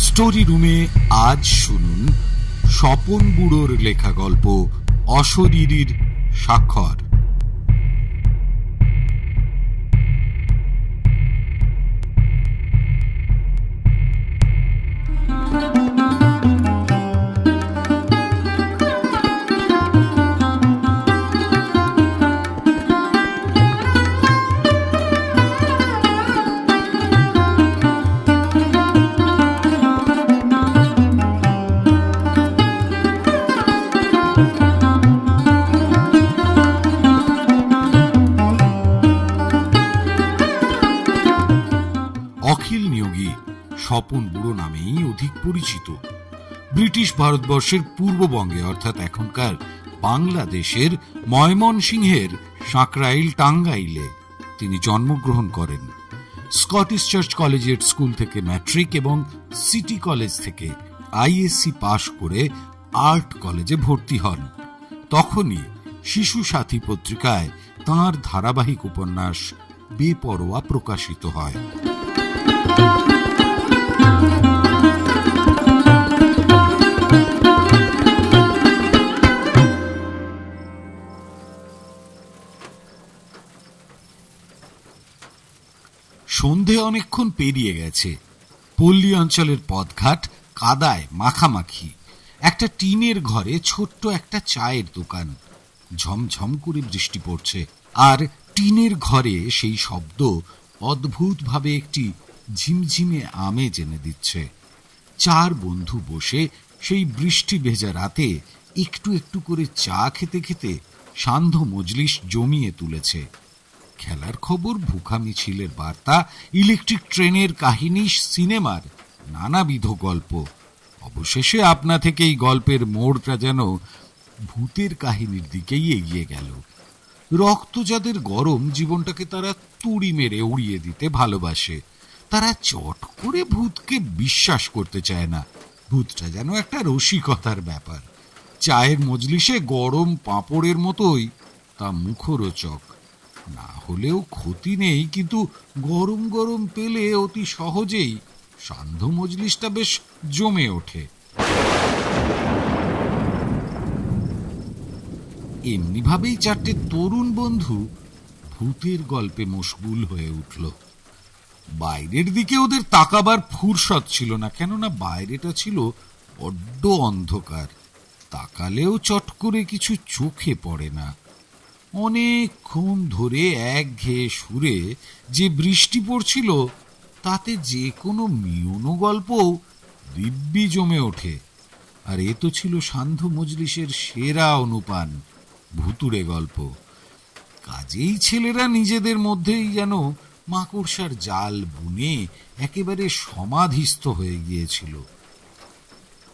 Story রুমে আজ শুনুন স্বপন বুড়োর লেখা গল্প অশরীরীর স্বাক্ষর। অখিল নিয়োগী স্বপন বুড়ো নামেই অধিক পরিচিত। ব্রিটিশ ভারতবর্ষের পূর্ববঙ্গে অর্থাৎ এখনকার বাংলাদেশের ময়মনসিংহের সাঁকরাইল টাঙ্গাইলে তিনি জন্মগ্রহণ করেন। স্কটিশ চার্চ কলেজিয়েট স্কুল থেকে ম্যাট্রিক এবং সিটি কলেজ থেকে আইএসসি পাশ করে আর্ট কলেজে ভর্তি হন। তখনই শিশু সাথী পত্রিকায় তাঁর ধারাবাহিক উপন্যাস বেপরোয়া প্রকাশিত হয়। সন্ধে অনেকক্ষণ পেরিয়ে গেছে। পল্লী অঞ্চলের পথঘাট কাদায় মাখামাখি। একটা টিনের ঘরে ছোট্ট একটা চায়ের দোকান। ঝমঝম করে বৃষ্টি পড়ছে, আর টিনের ঘরে সেই শব্দ অদ্ভুতভাবে একটি ঝিমঝিমে আমেজ এনে দিচ্ছে। চার বন্ধু বসে সেই বৃষ্টি ভেজা রাতে একটু একটু করে চা খেতে খেতে সান্ধ্য মজলিস জমিয়ে তুলেছে। খেলার খবর, ভুখা মিছিলের বার্তা, ইলেকট্রিক ট্রেনের কাহিনী, সিনেমার নানাবিধ গল্প। অবশেষে আপনা থেকে এই গল্পের মোড়টা যেন ভূতের কাহিনীর দিকেই এগিয়ে গেল। রক্ত যাদের গরম, জীবনটাকে তারা তুড়ি মেরে উড়িয়ে দিতে ভালোবাসে। তারা চট করে ভূতকে বিশ্বাস করতে চায় না। ভূতটা যেন একটা রসিকতার ব্যাপার। চায়ের মজলিসে গরম পাঁপড়ের মতোই তা মুখরোচক। না হলেও ক্ষতি নেই, কিন্তু গরম গরম পেলে অতি সহজেই সান্ধ্য মজলিসটা বেশ জমে ওঠে। এমনিভাবেই চারটে তরুণ বন্ধু ভূতের গল্পে মশগুল হয়ে উঠল। বাইরের দিকে ওদের তাকাবার ফুরসত ছিল না, কেননা বাইরেটা ছিল বড্ড অন্ধকার। তাকালেও চট করে কিছু চোখে পড়ে না। অনেকক্ষণ ধরে একঘেয়ে সুরে যে বৃষ্টি পড়ছিল, তাতে যে কোনো মিয়নো গল্প দিব্যি জমে ওঠে। আর এ তো ছিল সান্ধ্য মজলিসের সেরা অনুপান, ভুতুড়ে গল্প। কাজেই ছেলেরা নিজেদের মধ্যেই যেন মাকড়সার জাল বুনে একেবারে সমাধিস্থ হয়ে গিয়েছিল।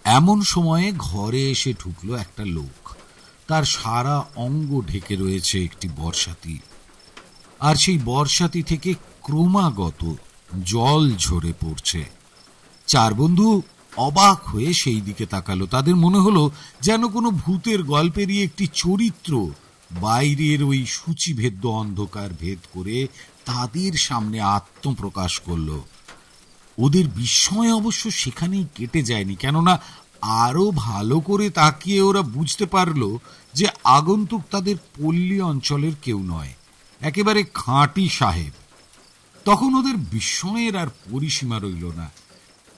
এমন সময়ে ঘরে এসে ঢুকলো একটা লোক। তার সারা অঙ্গ ঢেকে রয়েছে একটি বর্ষাতি, আর সেই বর্ষাতি থেকে ক্রমাগত জল ঝরে পড়ছে। চার বন্ধু অবাক হয়ে সেই দিকে তাকালো। তাদের মনে হলো যেন কোনো ভূতের গল্পেরই একটি চরিত্র বাইরের ওই সূচিভেদ্য অন্ধকার ভেদ করে তাদের সামনে আত্মপ্রকাশ করল। ওদের বিস্ময় অবশ্য সেখানেই কেটে যায়নি, কেননা আরো ভালো করে তাকিয়ে ওরা বুঝতে পারল যে আগন্তুক তাদের পল্লী অঞ্চলের কেউ নয়, একেবারে খাঁটি সাহেব। তখন ওদের বিস্ময়ের আর পরিসীমা রইল না।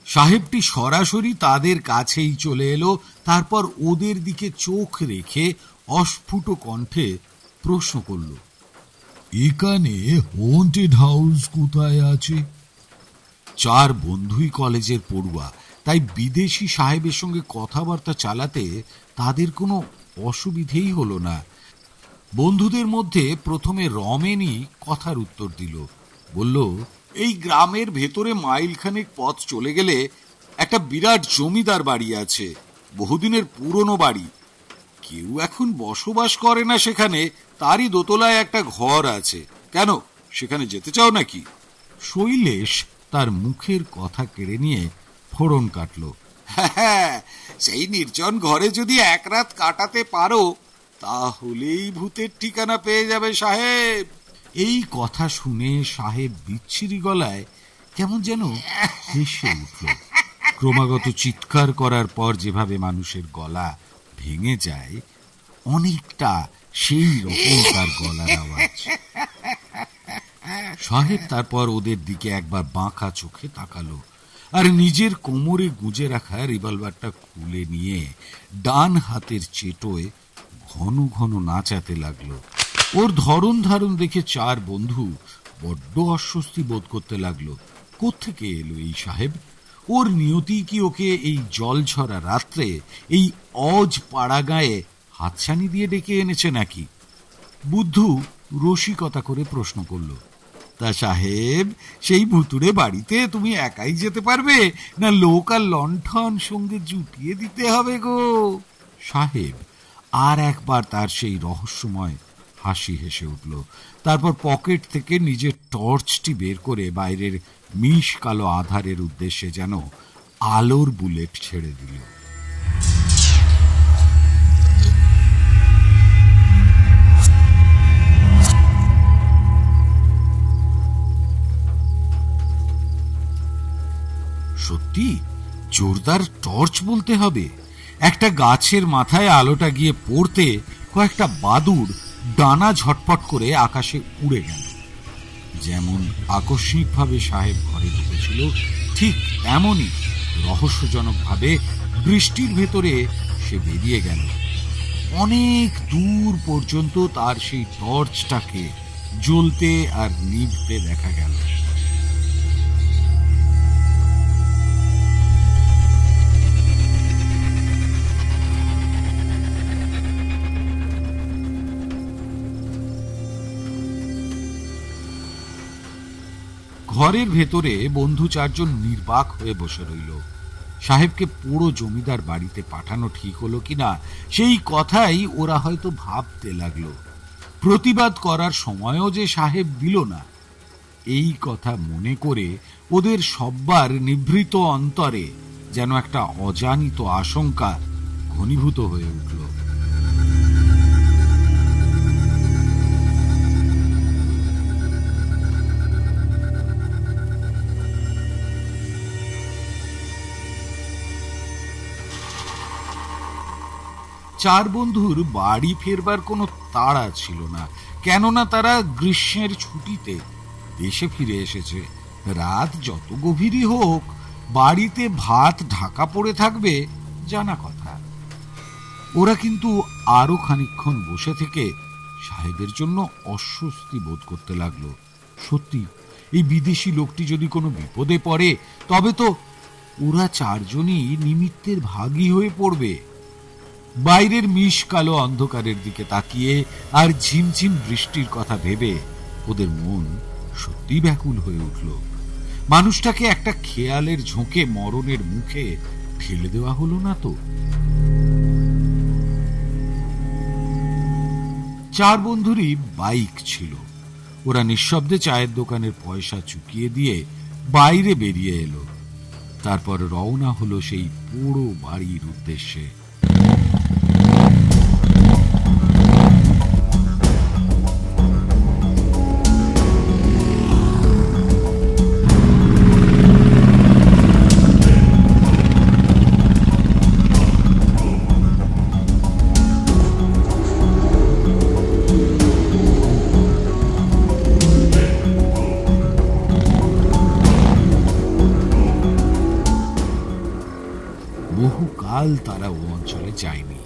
সাহেবটি সরাসরি তাদের কাছেই চলে এলো। তারপর ওদের দিকে চোখ রেখে অস্ফুট কণ্ঠে প্রশ্ন করল, এখানে হন্টেড হাউস কোথায় আছে? চার বন্ধুই কলেজের পড়ুয়া, তাই বিদেশি সাহেবের সঙ্গে কথাবার্তা চালাতে তাদের কোনো অসুবিধেই হলো না। বন্ধুদের মধ্যে প্রথমে রমেনই কথার উত্তর দিল। বলল, এই গ্রামের ভেতরে মাইলখানেক পথ চলে গেলে একটা বিরাট জমিদার বাড়ি আছে, বহুদিনের পুরনো বাড়ি। কেউ এখন বসবাস করে না সেখানে, তারই দোতলায় একটা ঘর আছে। কেন, সেখানে যেতে চাও নাকি? শৈলেশ তার মুখের কথা কেড়ে নিয়ে ফোড়ন কাটল। হ্যাঁ, সেই নির্জন ঘরে যদি এক রাত কাটাতে পারো তাহলেই ভূতের ঠিকানা পেয়ে যাবে সাহেব। এই কথা শুনে সাহেব বিচ্ছিরি গলায় কেমন যেন হেসে উঠল। ক্রমাগত চিৎকার করার পর যেভাবে মানুষের গলা ভেঙে যায়, অনেকটা সেই রকম তার গলার আওয়াজ। সাহেব তারপর ওদের দিকে একবার বাঁকা চোখে তাকালো আর নিজের কোমরে গুঁজে রাখা রিভলভারটা খুলে নিয়ে ডান হাতের চেটোয় ঘন ঘন নাচাতে লাগলো। ওর ধরন ধারণ দেখে চার বন্ধু বড্ড অস্বস্তি বোধ করতে লাগলো। কোত্থেকে এলো এই সাহেব? ওর নিয়তি কি ওকে এই জলঝরা রাত্রে এই অজ পাড়া গায়ে হাতছানি দিয়ে ডেকে এনেছে নাকি? বুদ্ধু রসিকতা করে প্রশ্ন করল, তা সাহেব, সেই ভুতুড়ে বাড়িতে তুমি একাই যেতে পারবে, না লোক আর লণ্ঠন সঙ্গে জুটিয়ে দিতে হবে গো? সাহেব আর একবার তার সেই রহস্যময় হাসি হেসে উঠল। তারপর পকেট থেকে নিজের টর্চটি বের করে বাইরের মিশ কালো আধারের উদ্দেশ্যে যেন আলোর বুলেট ছেড়ে দিল। সত্যি জোরদার টর্চ বলতে হবে। একটা গাছের মাথায় আলোটা গিয়ে পড়তে কয়েকটা বাদুড় ডানা ঝটপট করে আকাশে উড়ে গেল। যেমন আকস্মিকভাবে সাহেব ঘরে ঢুকেছিল, ঠিক তেমনই রহস্যজনকভাবে বৃষ্টির ভেতরে সে বেরিয়ে গেল। অনেক দূর পর্যন্ত তার সেই টর্চটাকে জ্বলতে আর নিভতে দেখা গেল। ঘরের ভেতরে বন্ধু চারজন নির্বাক হয়ে বসে রইল। সাহেবকে পুরো জমিদার বাড়িতে পাঠানো ঠিক হলো কিনা সেই কথাই ওরা হয়তো ভাবতে লাগলো। প্রতিবাদ করার সময়ও যে সাহেব দিল না, এই কথা মনে করে ওদের সব্বার নিভৃত অন্তরে যেন একটা অজানিত আশঙ্কা ঘনীভূত হয়ে উঠল। চার বন্ধুর বাড়ি ফেরবার কোনো তাড়া ছিল না, কেননা তারা গ্রীষ্মের ছুটিতে দেশে ফিরে এসেছে। রাত যত গভীরই হোক, বাড়িতে ভাত ঢাকা পড়ে থাকবে জানা কথা। ওরা কিন্তু আরো খানিকক্ষণ বসে থেকে সাহেবের জন্য অস্বস্তি বোধ করতে লাগলো। সত্যি এই বিদেশি লোকটি যদি কোনো বিপদে পড়ে, তবে তো ওরা চারজনই নিমিত্তের ভাগী হয়ে পড়বে। বাইরের মিশ কালো অন্ধকারের দিকে তাকিয়ে আর ঝিমঝিম বৃষ্টির কথা ভেবে ওদের মন সত্যি ব্যাকুল হয়ে উঠল। মানুষটাকে একটা খেয়ালের ঝোঁকে মরণের মুখে ঠেলে দেওয়া হলো না তো? চার বন্ধুরই বাইক ছিল। ওরা নিঃশব্দে চায়ের দোকানের পয়সা চুকিয়ে দিয়ে বাইরে বেরিয়ে এলো। তারপর রওনা হলো সেই পুরো বাড়ির উদ্দেশ্যে। বহুকাল তারা ও অঞ্চলে যায়নি।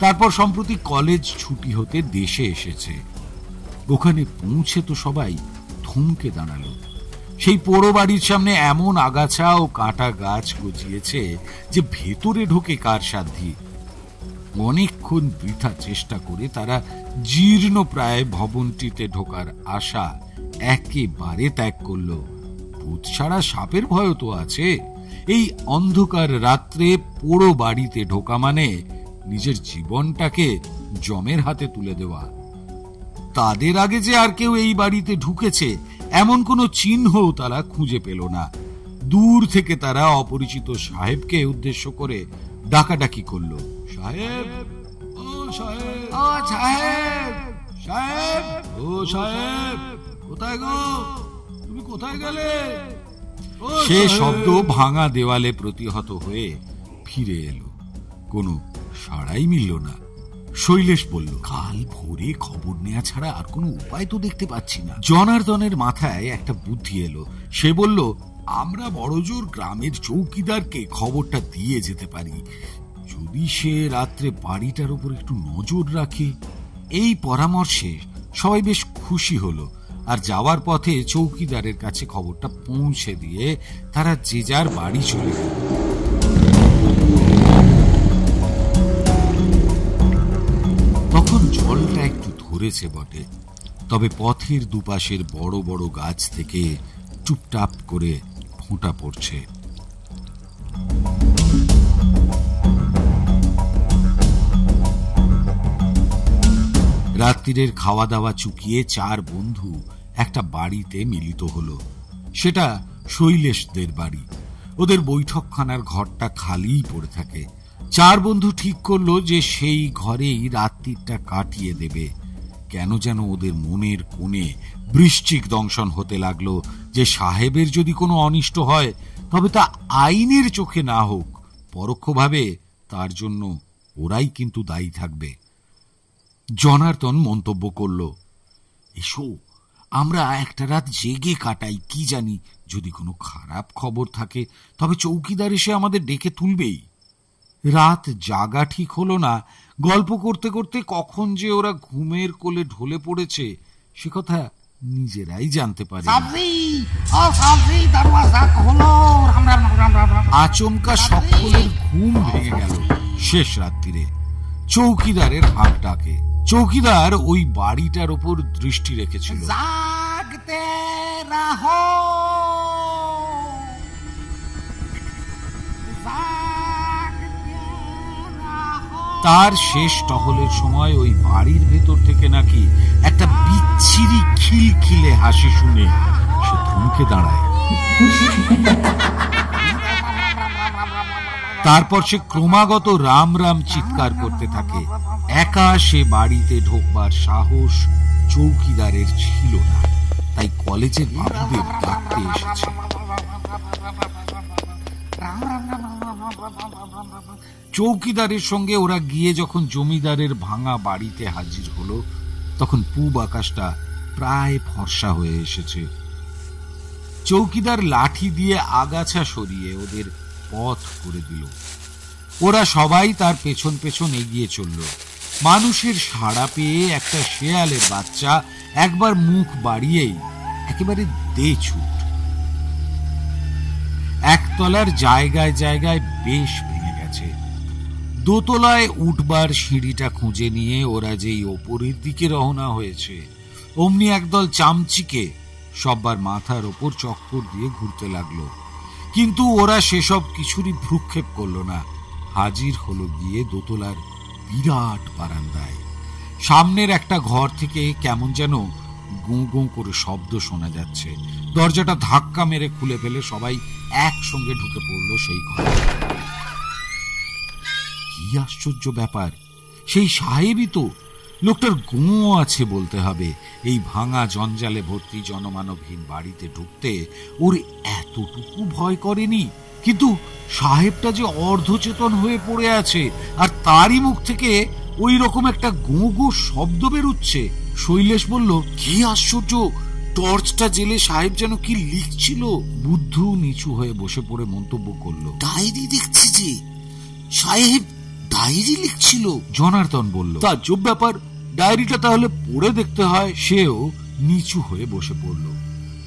তারপর সম্প্রতি কলেজ ছুটি হতে দেশে এসেছে। ওখানে পৌঁছে তো সবাই থমকে দাঁড়ালো। সেই পোড়ো বাড়ির সামনে এমন আগাছা ও কাটা গাছ গজিয়েছে যে ভেতরে ঢোকে কার সাধ্যি। অনেকক্ষণ বৃথা চেষ্টা করে তারা জীর্ণ প্রায় ভবনটিতে ঢোকার আশা একেবারে ত্যাগ করল। ভূত ছাড়া সাপের ভয় তো আছে। এই অন্ধকার রাত্রে পোড়ো বাড়িতে ঢোকা মানে নিজের জীবনটাকে জমের হাতে তুলে দেওয়া। তাদের আগে যে আর কেউ এই বাড়িতে ঢুকেছে এমন কোনো চিহ্নও তারা খুঁজে পেল না। দূর থেকে তারা অপরিচিত সাহেবকে উদ্দেশ্য করে ডাকাডাকি করল, সাহেব, ও সাহেব, ও সাহেব, সাহেব, ও সাহেব, কোথায় গো, তুমি কোথায় গেলে? সে শব্দ ভাঙা দেওয়ালে প্রতিহত হয়ে ফিরে এলো। কোনো সাড়াই মিলল না। শৈলেশ বলল, কাল ভোরে খবর নেওয়া ছাড়া আর কোনো উপায় তো দেখতে পাচ্ছি না। জনার্দনের মাথায় একটা বুদ্ধি এলো। সে বলল, আমরা বড়জোর গ্রামের চৌকিদারকে খবরটা দিয়ে যেতে পারি, যদি সে রাত্রে বাড়িটার উপর একটু নজর রাখে। এই পরামর্শে সবাই বেশ খুশি হলো, আর যাওয়ার পথে চৌকিদারের কাছে খবরটা পৌঁছে দিয়ে তারা যে যার বাড়ি চলে গেল। তখন জলটা একটু ধরেছে বটে, তবে পথের দুপাশের বড় বড় গাছ থেকে টুপটাপ করে ফোঁটা পড়ছে। রাত্রিরের খাওয়া দাওয়া চুকিয়ে চার বন্ধু একটা বাড়িতে মিলিত হলো। সেটা শৈলেশদের বাড়ি। ওদের বৈঠকখানার ঘরটা খালিই পড়ে থাকে। চার বন্ধু ঠিক করলো যে সেই ঘরেই রাত্রিটা কাটিয়ে দেবে। কেন যেন ওদের মনের কোণে বৃশ্চিক দংশন হতে লাগলো যে সাহেবের যদি কোনো অনিষ্ট হয় তবে তা আইনের চোখে না হোক, পরোক্ষভাবে তার জন্য ওরাই কিন্তু দায়ী থাকবে। জনার্দন মন্তব্য করল, এসো আমরা একটা রাত জেগে কাটাই, কি জানি যদি কোনো খারাপ খবর থাকে তবে চৌকিদার এসে আমাদের ডেকে তুলবেই। রাত জাগা ঠিক হলো না। গল্প করতে করতে কখন যে ওরা ঘুমের কোলে ঢলে পড়েছে সে কথা নিজেরাই জানতে পারে। আচমকা সকলের ঘুম ভেঙে গেল শেষ রাত্রিরে চৌকিদারের হাঁক ডাকে। চৌকিদার ওই বাড়িটার ওপর দৃষ্টি রেখেছিল। তার শেষ টহলের সময় ওই বাড়ির ভেতর থেকে নাকি একটা বিচ্ছিরি খিলখিলে হাসি শুনে সে থমকে দাঁড়ায়। তারপর সে ক্রমাগত রাম রাম চিৎকার করতে থাকে। একা সে বাড়িতে ঢোকবার সাহস চৌকিদারের ছিল না, তাই কলেজের বাবুদের ডাকতে এসেছে। চৌকিদারের সঙ্গে ওরা গিয়ে যখন জমিদারের ভাঙা বাড়িতে হাজির হলো তখন পূব আকাশটা প্রায় ফর্সা হয়ে এসেছে। চৌকিদার লাঠি দিয়ে আগাছা সরিয়ে ওদের পথ করে দিল। ওরা সবাই তার পেছন পেছন এগিয়ে চলল। মানুষের সাড়া পেয়ে একটা শেয়ালের বাচ্চা একবার মুখ বাড়িয়েই একেবারে দে ছুট। একতলার জায়গায় জায়গায় বেশ ভেঙে গেছে। দোতলায় উঠবার সিঁড়িটা খুঁজে নিয়ে ওরা যেই ওপরের দিকে রওনা হয়েছে অমনি একদল চামচিকে সববার মাথার ওপর চক্কর দিয়ে ঘুরতে লাগলো। কিন্তু ওরা সেসব কিছুরই ভ্রুক্ষেপ করল না। হাজির হলো গিয়ে দোতলার বিরাট বারান্দায়। সামনের একটা ঘর থেকে কেমন যেন গোঁ গোঁ করে শব্দ শোনা যাচ্ছে। দরজাটা ধাক্কা মেরে খুলে ফেলে সবাই একসঙ্গে ঢুকে পড়ল সেই ঘরে। কি আশ্চর্য ব্যাপার, সেই সাহেবই তো। লোকটার গোঁ আছে বলতে হবে। এই ভাঙা জঞ্জালে ভর্তি জনমানবহীন বাড়িতে ঢুকতে ওর এতটুকু ভয় করেনি। কিন্তু সাহেবটা যে অর্ধচেতন হয়ে পড়ে আছে আর তারই মুখ থেকে ওই রকম একটা গোঁ গোঁ শব্দ বেরোচ্ছে। শৈলেশ বলল, কি আশ্চর্য, টর্চটা জেলে সাহেব যেন কি লিখছিল। বুদ্ধু নিচু হয়ে বসে পড়ে মন্তব্য করলো, ডায়েরি দেখছি যে, সাহেব ডায়েরি লিখছিল। জনার্দন বলল, তাজ্জব ব্যাপার, ডায়েরিটা তাহলে পড়ে দেখতে হয়। সেও নিচু হয়ে বসে পড়ল।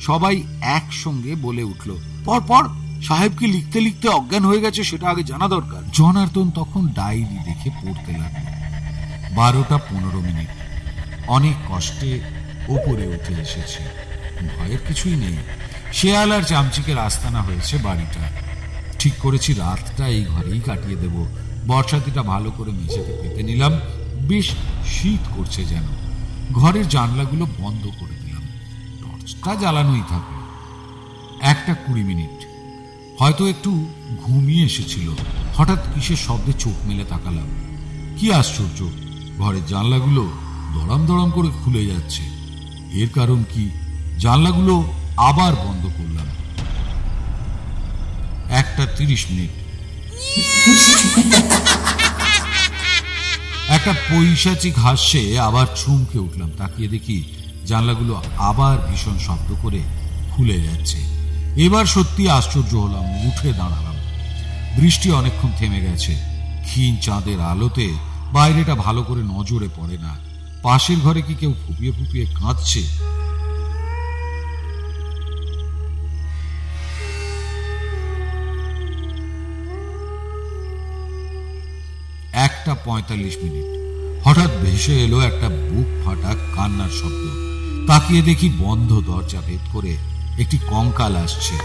সবাই একসঙ্গে বলে উঠল, পর পর, সাহেবকে লিখতে লিখতে অজ্ঞান হয়ে গেছে, সেটা আগে জানা দরকার। জনার্দন তখন ডায়েরি দেখে পড়তে লাগলো। 12:15। অনেক কষ্টে ওপরে উঠে এসেছে। ভয়ের কিছুই নেই, শেয়াল আর চামচিকের আস্তানা হয়েছে বাড়িটা। ঠিক করেছি রাতটা এই ঘরেই কাটিয়ে দেব। বর্ষাতিটা ভালো করে মেঝেতে পেতে নিলাম। বেশ শীত করছে যেন। ঘরের জানলাগুলো বন্ধ করে দিলাম। টর্চটা জ্বালানোই থাকলো। 1:20। হয়তো একটু ঘুমিয়ে এসেছিল। হঠাৎ কিসের শব্দে চোখ মেলে তাকালাম। কি আশ্চর্য, ঘরের জানলাগুলো দড়াম দড়াম করে খুলে যাচ্ছে। এর কারণ কি? জানলাগুলো আবার বন্ধ করলাম। 1:30। একটা পৈশাচিক হাসে আবার চমকে উঠলাম। তাকিয়ে দেখি জানলাগুলো আবার ভীষণ শব্দ করে খুলে যাচ্ছে। এবার সত্যি আশ্চর্য হলাম। উঠে দাঁড়ালাম। বৃষ্টি অনেকক্ষণ থেমে গেছে। ক্ষীণ চাঁদের আলোতে বাইরেটা ভালো করে নজরে পড়ে না। পাশের ঘরে কি কেউ ফুপিয়ে ফুপিয়ে কাঁদছে? একটা 45। হঠাৎ ভেসে এলো একটা বুক ফাটা কান্নার শব্দ। তাকিয়ে দেখি বন্ধ দরজা ভেদ করে একটি কঙ্কাল আসছে।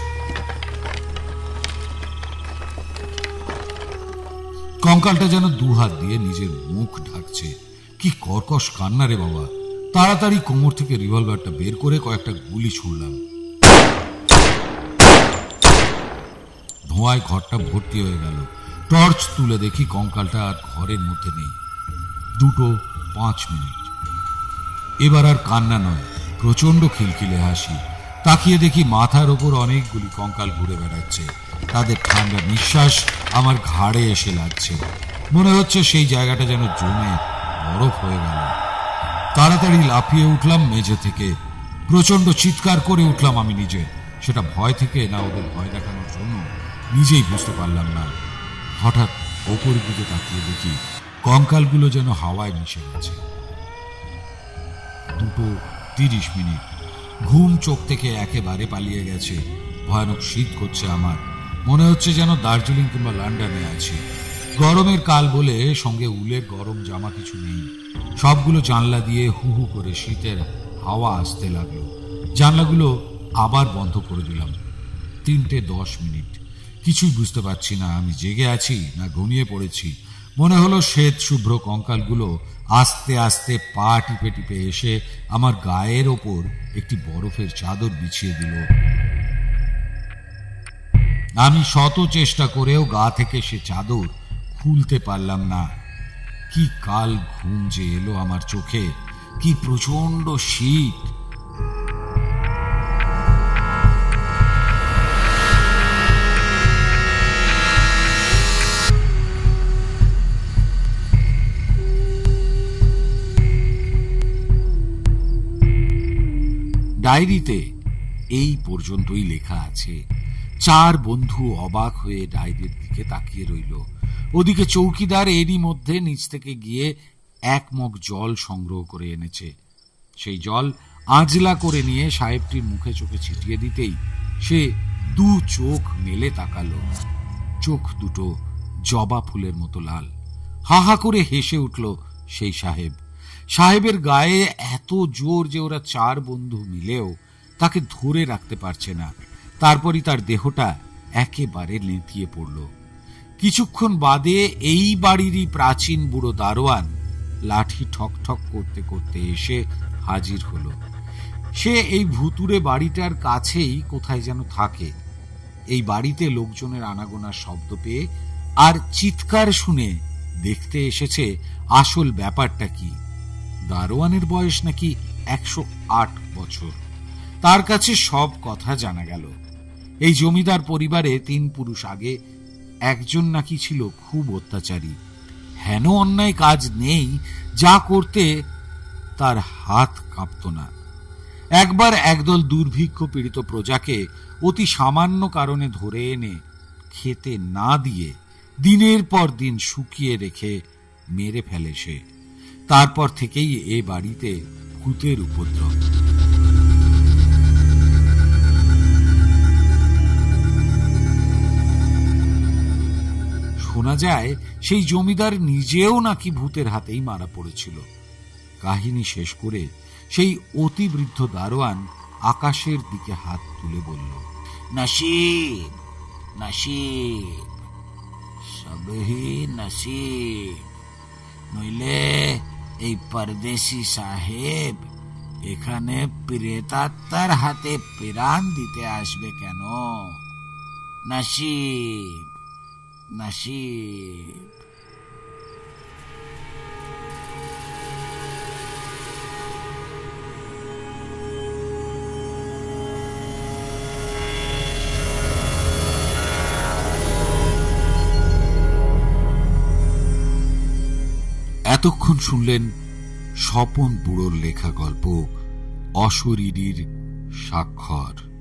কঙ্কালটা যেন দুহাত দিয়ে নিজের মুখ ঢাকছে। কি কর্কশ কান্না রে বাবা! তাড়াতাড়ি কোমর থেকে রিভলভারটা বের করে কয়েকটা গুলি ছুড়লাম। ধোঁয়ায় ঘরটা ভর্তি হয়ে গেল। টর্চ তুলে দেখি কঙ্কালটা আর ঘরের মধ্যে নেই। 2:05। এবার আর কান্না নয়, প্রচন্ড খিলখিলে হাসি। তাকিয়ে দেখি মাথার ওপর অনেকগুলি কঙ্কাল ঘুরে বেড়াচ্ছে। তাদের ঠান্ডা নিঃশ্বাস আমার ঘাড়ে এসে লাগছে। মনে হচ্ছে সেই জায়গাটা যেন জমে বরফ হয়ে গেল। তাড়াতাড়ি লাফিয়ে উঠলাম মেঝে থেকে। প্রচন্ড চিৎকার করে উঠলাম আমি নিজে। সেটা ভয় থেকে না ওদের ভয় দেখানোর জন্য নিজেই বুঝতে পারলাম না। হঠাৎ ওপরের দিকে তাকিয়ে দেখি কঙ্কালগুলো যেন হাওয়ায় মিশে গেছে। 2:30। ঘুম চোখ থেকে একেবারে পালিয়ে গেছে। ভয়ানক শীত করছে আমার। মনে হচ্ছে যেন দার্জিলিং কিংবা লন্ডনে আছি। গরমের কাল বলে সঙ্গে উলের গরম জামা কিছু নেই। সবগুলো জানলা দিয়ে হু হু করে শীতের হাওয়া আসতে লাগলো। জানলাগুলো আবার বন্ধ করে দিলাম। 3:10। কিছুই বুঝতে পারছি না আমি জেগে আছি না ঘুমিয়ে পড়েছি। মনে হলো শ্বেত শুভ্র কঙ্কালগুলো আস্তে আস্তে পা টিপে টিপে এসে আমার গায়ের ওপর একটি বরফের চাদর বিছিয়ে দিল। আমি শত চেষ্টা করেও গা থেকে সে চাদর খুলতে পারলাম না। কি কাল ঘুম যে এলো আমার চোখে! কি প্রচন্ড শীত! ডায়েরিতে এই পর্যন্তই লেখা আছে। 4 বন্ধু অবাক হয়ে ডায়েরির দিকে তাকিয়ে রইল। ওদিকে চৌকিদার এরই মধ্যে নিচ থেকে গিয়ে 1 মগ জল সংগ্রহ করে এনেছে। সেই জল আজলা করে নিয়ে সাহেবটির মুখে চোখে ছিটিয়ে দিতেই সে 2 চোখ মেলে তাকালো। চোখ দুটো জবা ফুলের মতো লাল। হা হা করে হেসে উঠল সেই সাহেব। সাহেবের গায়ে এত জোর যে ওরা 4 বন্ধু মিলেও তাকে ধরে রাখতে পারছে না। তারপরই তার দেহটা একেবারে নেতিয়ে পড়ল। কিছুক্ষণ বাদে এই বাড়িরই প্রাচীন বুড়ো দারোয়ান লাঠি ঠক ঠক করতে করতে এসে হাজির হলো। সে এই ভুতুড়ে বাড়িটার কাছেই কোথায় যেন থাকে। এই বাড়িতে লোকজনের আনাগোনার শব্দ পেয়ে আর চিৎকার শুনে দেখতে এসেছে আসল ব্যাপারটা কি। দারোয়ানের বয়স নাকি 108 বছর। তার কাছে সব কথা জানা গেল। এই জমিদার পরিবারে 3 পুরুষ আগে একজন নাকি ছিল খুব অত্যাচারী। হেন অন্যায় কাজ নেই যা করতে তার হাত কাঁপত না। একবার একদল দুর্ভিক্ষ পীড়িত প্রজাকে অতি সামান্য কারণে ধরে এনে খেতে না দিয়ে দিনের পর দিন শুকিয়ে রেখে মেরে ফেলে সে। তারপর থেকেই এ বাড়িতে ভূতের উপদ্রব। শোনা যায় সেই জমিদার নিজেও নাকি ভূতের হাতেই মারা পড়েছিল। কাহিনী শেষ করে সেই অতি বৃদ্ধ দারোয়ান আকাশের দিকে হাত তুলে বলল, নসিব নসিব, সবই নসিব, নইলে এই পরদেশি সাহেব এখানে প্রেতাত্মার হাতে প্রাণ দিতে আসবে কেন? নসিব নসিব। এতক্ষণ শুনলেন স্বপন বুড়োর লেখা গল্প অশরীরীর স্বাক্ষর।